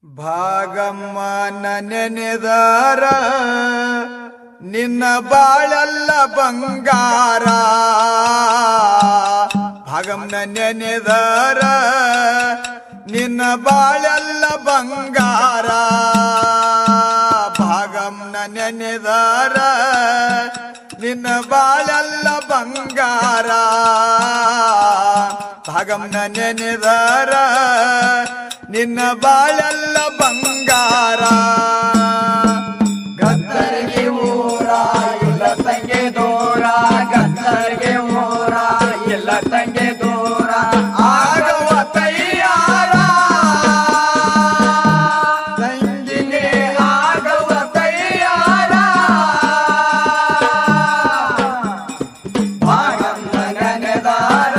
ಭಾಗಮ್ಮನ ನೆನೆದಾರ ನಿನ್ನ ಬಾಳೆಲ್ಲ ಬಂಗಾರ. ಭಾಗಮ್ಮನ ನೆನೆದಾರ ನಿನ್ನ ಬಾಳೆಲ್ಲ ಬಂಗಾರ. ಭಾಗಮ್ಮನ ನೆನೆದಾರ ನಿನ್ನ ಬಾಳೆಲ್ಲ ಬಂಗಾರ. ಭಾಗಮ್ಮನ ನೆನೆದಾರ ನಿನ್ನ ಬಾಳೆಲ್ಲ ಬಂಗಾರ. ಗತ್ತರಿಗೆ ಊರ ಇಲ್ಲ ತಂಗೆ ದೂರ, ಗತ್ತರಿಗೆ ಊರ ಇಲ್ಲ ತಂಗೆ ದೂರ. ಆಗವ ತಯ್ಯಾರ ತಂಗಿಗೆ ಆಗವ ತಯ್ಯಾರ. ಭಾಗಮ್ಮ ನೆನೆದಾರ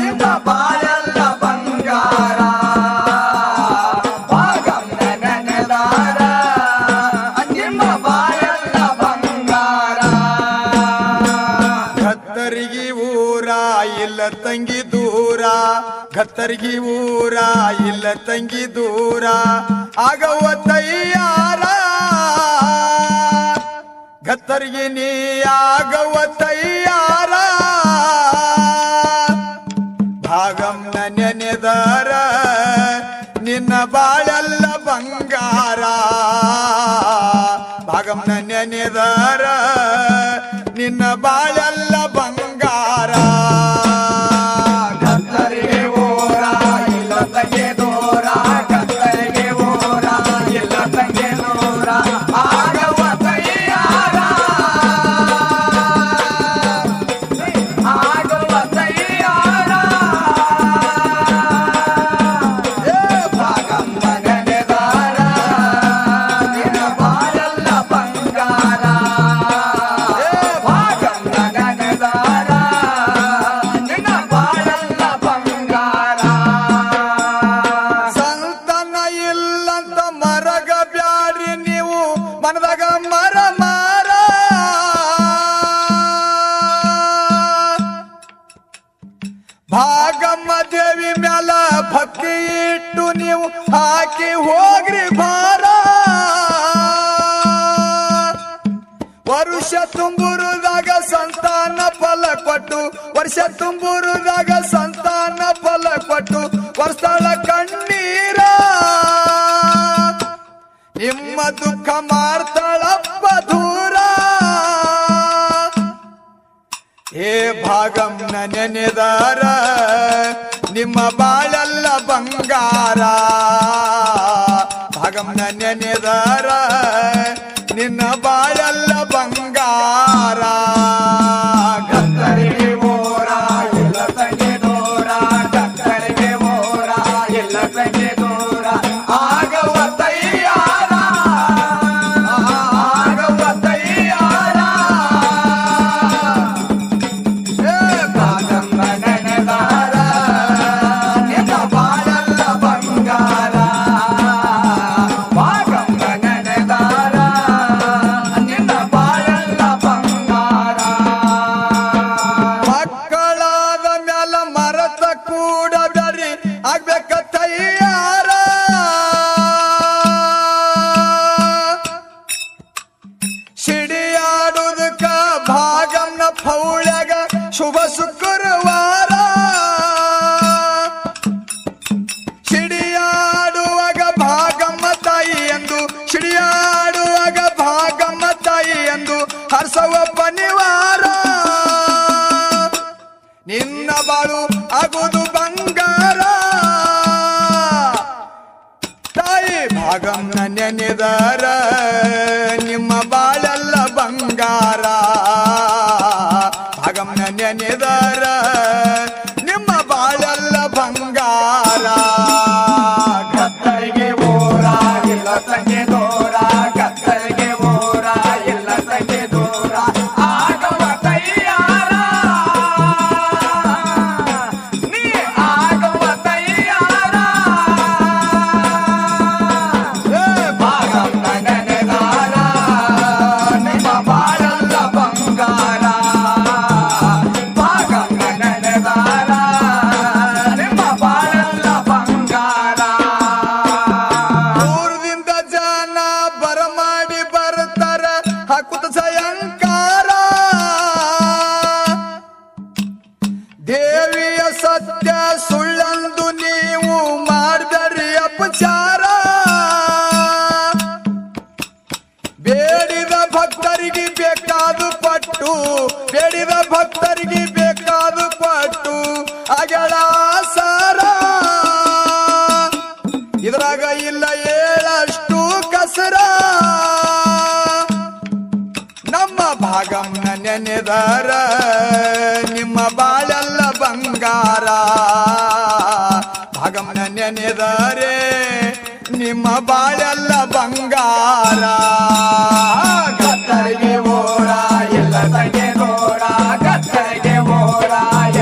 ನಿಮ್ಮ ಬಾಳೆಲ್ಲ ಬಂಗಾರ. ಭಾಗಮ್ಮ ನೆನೆದಾರ ನಿಮ್ಮ ಬಾಳೆಲ್ಲ ಬಂಗಾರ. ಗತ್ತರಿಗೆ ಊರ ಇಲ್ಲ ತಂಗಿ ದೂರ, ಗತ್ತರಿಗೆ ಊರ ಇಲ್ಲ ತಂಗಿ ದೂರ. ಆಗವ ತಯ್ಯಾರ ಗತ್ತರಿಗೆ ನೀ ಆಗವ ತಯ್ಯಾರ. ಭಾಗಮ್ಮನ ನೆನೆದಾರ ನಿನ್ನ ಬಾಳೆಲ್ಲ ಬಂಗಾರ. ಭಾಗಮ್ಮನ ನೆನೆದಾರ ನಿನ್ನ ಬಾಳೆಲ್ಲ ಬಂಗಾರ. ಗತ್ತರಿಗೆ ಊರ ಇಲ್ಲ ತಂಗೆ ದೂರ, ಗತ್ತರಿಗೆ ಊರ ಇಲ್ಲ ತಂಗೆ ದೂರ. ಆಗವ ತಯ್ಯಾರ ಆಗವ ತಯ್ಯಾರ. ಭಾಗಮ್ಮ ನೆನೆದಾರ ನಿನ್ನ ಬಾಳೆಲ್ಲ ಬಂಗಾರ. ಭಾಗಮ್ಮ ನೆನೆದಾರ ನಿನ್ನ ಬಾಳೆಲ್ಲ ಬಂಗಾರ. ಸಂತಾನ ಇಲ್ಲಂತ ಮರಗ ಬ್ಯಾಡ್ರಿ ನೀವು ಮನದಾಗ ಮರ ಮಾರ. ಭಾಗಮ್ಮ ದೇವಿ ಮ್ಯಾಲ ಭಕ್ತಿ ಇಟ್ಟು ನೀವು ಹಾಕಿ ಹೋಗ್ರಿ ಭಾರ. ವರುಷ ತುಂಬುರುದಾಗ ಸಂತಾನ ಫಲ ಕೊಟ್ಟು, ವರ್ಷ ತುಂಬುರುದಾಗ ಸಂತಾನ ಫಲ ಕೊಟ್ಟು ವರ್ಷಳ ಕಣ್ಣೀರ. ನಿಮ್ಮ ದುಃಖ ಮಾಡ್ತಾಳಪ್ಪ ದೂರ. ಏ ಭಾಗಮ್ಮನ ನೆನೆದಾರ ನಿಮ್ಮ ಬಾಳೆಲ್ಲ ಬಂಗಾರ. ಭಾಗಮ್ಮನ ನೆನೆದಾರ ನಿನ್ನ ಬಾಳೆಲ್ಲ ಬಂಗಾರ. ಗತ್ತರಿಗೆ ಊರ ಇಲ್ಲ ತಂಗೆ ದೂರ, ಗತ್ತರಿಗೆ ಊರ ಇಲ್ಲ ತಂಗೆ ದೂರ. ಆಗವ ತಯ್ಯಾರ ಆಗವ ತಯ್ಯಾರ. ಭಾಗಮ್ಮ ನೆನೆದಾರ ನಿನ್ನ ಬಾಳೆಲ್ಲ ಬಂಗಾರ. ಭಾಗಮ್ಮ ನೆನೆದಾರ ನಿನ್ನ ಬಾಳೆಲ್ಲ ಬಂಗಾರ. ಮಕ್ಕಳಾದ ಮ್ಯಾಲ ಮರತ ಕೂಡ ಬ್ಯಾಡ್ರಿ ಆಗ್ಬೇಕ ತಯ್ಯಾರ. ಸಿಡಿಯಾಡುದಕ್ಕ ಭಾಗಮ್ಮನ ಪೌಳ್ಯಾಗ ಶುಭ ಶುಕ್ರವಾರ. ಸಿಡಿಯಾಡುವಾಗ ಭಾಗಮ್ಮ ತಾಯಿ ಎಂದು, ಸಿಡಿಯಾಡುವಾಗ ಭಾಗಮ್ಮ ತಾಯಿ ಎಂದು ಹರ್ಸವ ಬನಿವಾರ. ನಿನ್ನ ಬಾಳು ಆಗುವುದು ಬಂಗಾರ. ತಾಯಿ ಭಾಗಮ್ಮನ ನೆನೆದಾರ ನಿಮ್ಮ ಬಾಳೆಲ್ಲ ಬಂಗಾರ. ಭಾಗಮ್ಮನ ನೆನೆದಾರ ನಿಮ್ಮ ಬಾಳೆಲ್ಲ ಬಂಗಾರ. ಗತ್ತರಿಗೆ ಊರ ಇಲ್ಲ ತಂಗೆ ದೂರ, ಗತ್ತರಿಗೆ ಊರ ಇಲ್ಲ ತಂಗೆ ದೂರ. ಆಗವ ತಯ್ಯಾರ ನೀ ಆಗವ ತಯ್ಯಾರ. ಭಾಗಮ್ಮ ನೆನೆದಾರ ಆಗ್ಯಾಳ ಸಾರ ಇದ್ರಾಗ ಇಲ್ಲ ಏಳಷ್ಟು ಕಸರ ನಮ್ಮ ಭಾಗಂನ ನೆನೆದಾರ ನಿಮ್ಮ ಬಾಳೆಲ್ಲ ಬಂಗಾರ ಭಾಗಂನ ನೆನೆದರೆ ನಿಮ್ಮ ಬಾಳೆಲ್ಲ ಬಂಗಾರ ಗತ್ತರಿಗೆ ಓರ ಎಲ್ಲ ತಂಗೆ ದೂರ ಗತ್ತರಿಗೆ ಓರ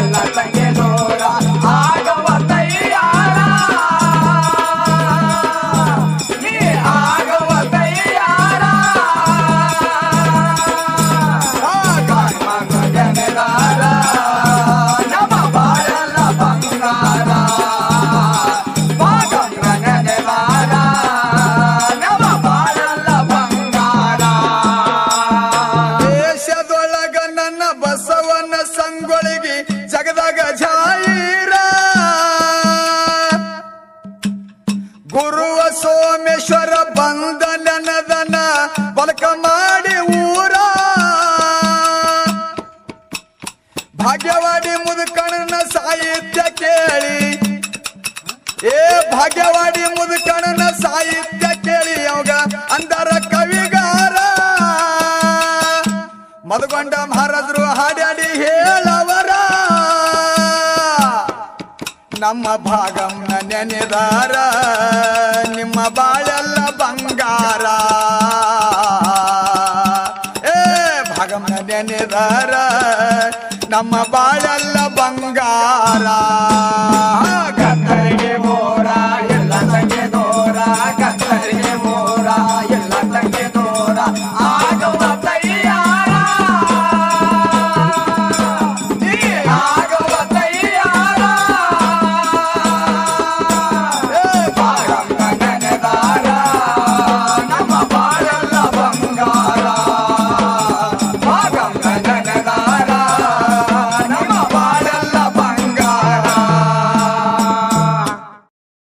ಎಲ್ಲ ತಂಗೆ ದೂರ ಆಗವ ತಯ್ಯಾರ ನೀ ಆಗವ ತಯ್ಯಾರ ಗಣಮಗನೆದಾರ ನಮ್ಮ ಬಾಳೆಲ್ಲ ಬಂಗಾರ ಭಾಗಂಗನೆದಾರ ನಮ್ಮ ಬಾಳೆಲ್ಲ ಬಂಗಾರ ದೇಶದೊಳಗ ನನ್ನ ಬಸವನ ಸಂಗೊಳಿಗೆ ಜಗದಾಗ ಜಾಯಿರ ಗುರುವ ಸೋಮೇಶ್ವರ ಬಂದ ನನದನ ಬಲಕ ಮಾಡಿ ಊರ ಭಾಗ್ಯವಾಡಿ ಮುದುಕಣ್ಣನ ಸಾಹಿತ್ಯ ಕೇಳಿ ಭಾಗ್ಯವಾಡಿ ಮುದುಕಣ್ಣನ ಸಾಹಿತ್ಯ ಕೇಳಿ ಅವಾಗ ಅಂದರ ಕವಿಗಾರ ಮಧುಗೊಂಡ ಮಹಾರಾಜರು ಹಾಡ್ಯಾಡಿ ಹೇಳವರ ನಮ್ಮ ಭಾಗಂನ ನೆನೆದಾರ ನಿಮ್ಮ ಬಾಳೆಲ್ಲ ಬಂಗಾರ ಭಾಗಂನ ನೆನೆದಾರ ನಮ್ಮ ಬಾಳೆಲ್ಲ ಬಂಗಾರ